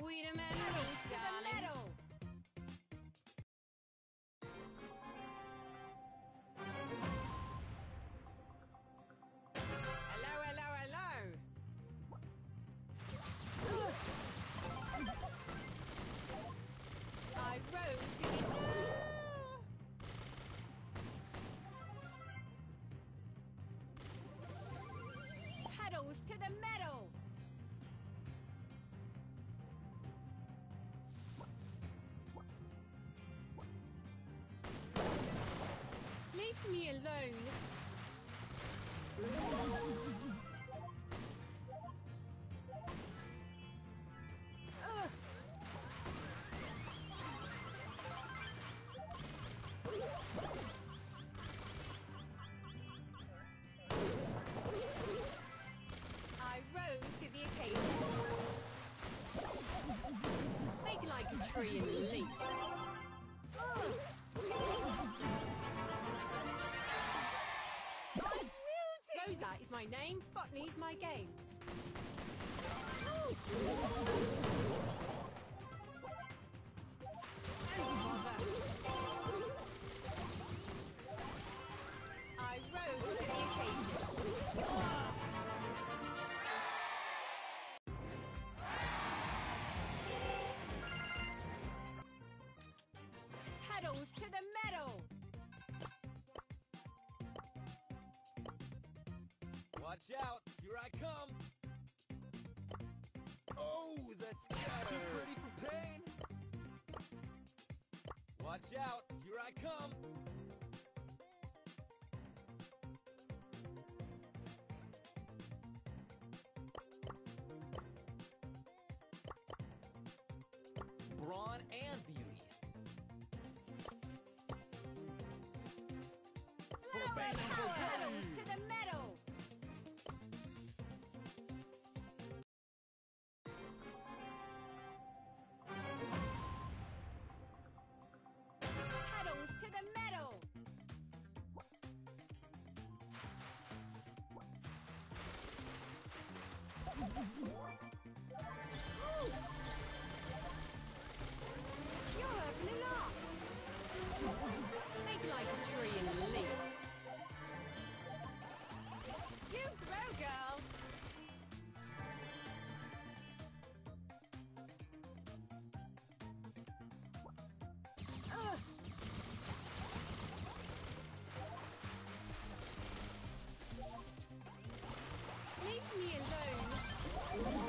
Wiedemann, race to the medal! Hello, hello, hello! I rose to the... Pedals to the metal! Leave me alone! I rose to the occasion. Make like a tree and leap. Rosa is my name, botany's my game. I rose to the occasion. Pedals to the metal! Watch out! Here I come! Oh, that's too pretty for pain! Watch out! Here I come! Brawn and beauty. Pedals to the metal! Pedals to the metal! You're having a laugh! Make like a tree and leap. You grow, girl! Leave me alone!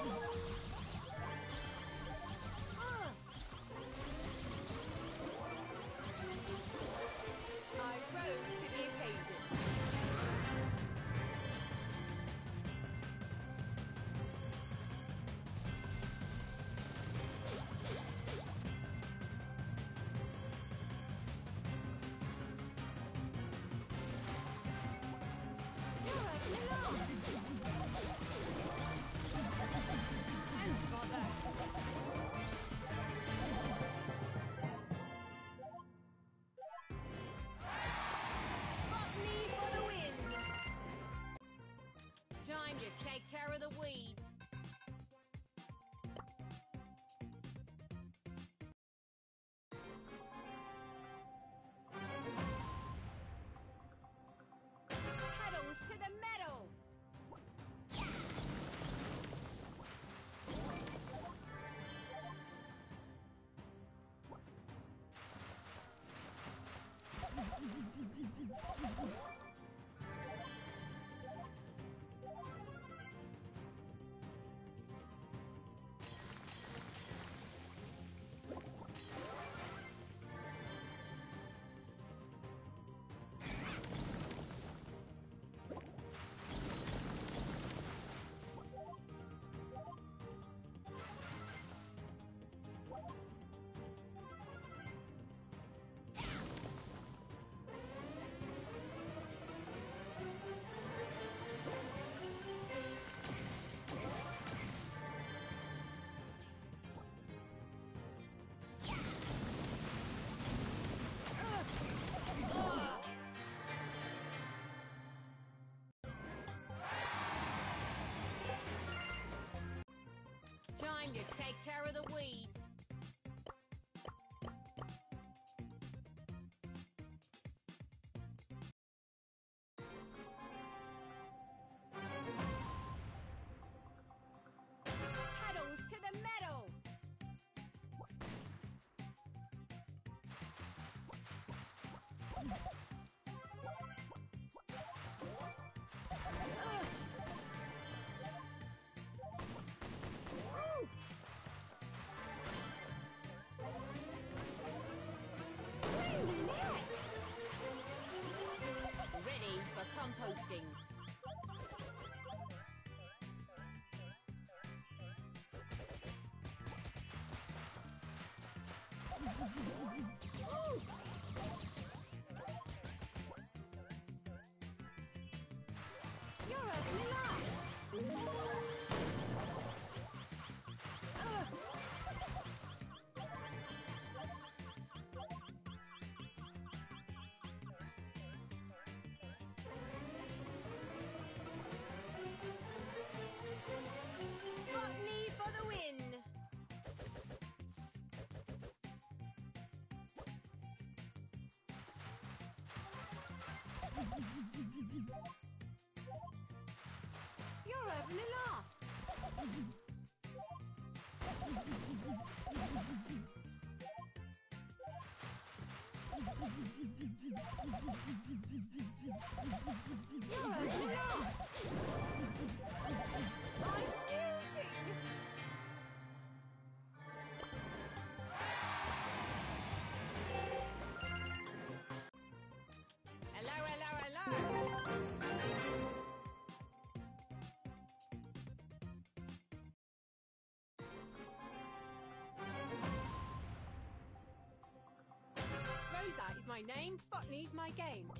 to take care of the weeds. Pedals to the metal. Ready for composting. You're a vanilla. Botany for the win. You're a vanilla. You're a vanilla. I'm eating. Hello, hello, hello. Rosa is my name, botany's my game.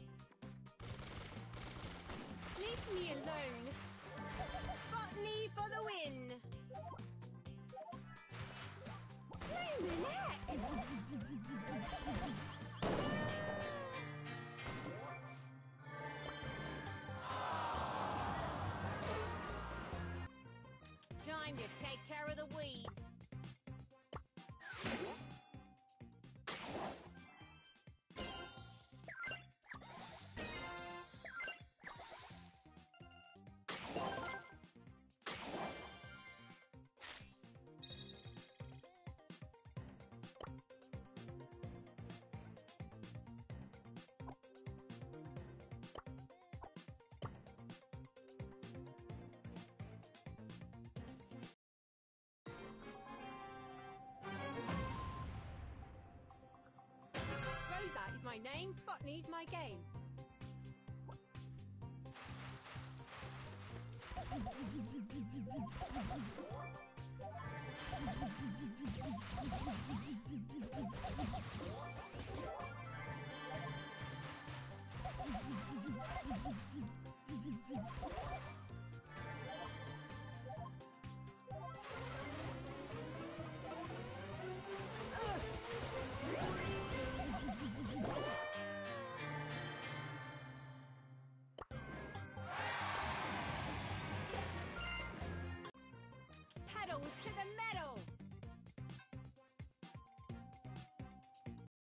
Leave me alone. Botany for the win. No, Lynette. Time to take care of the weeds. Rosa is my name, botany's my game.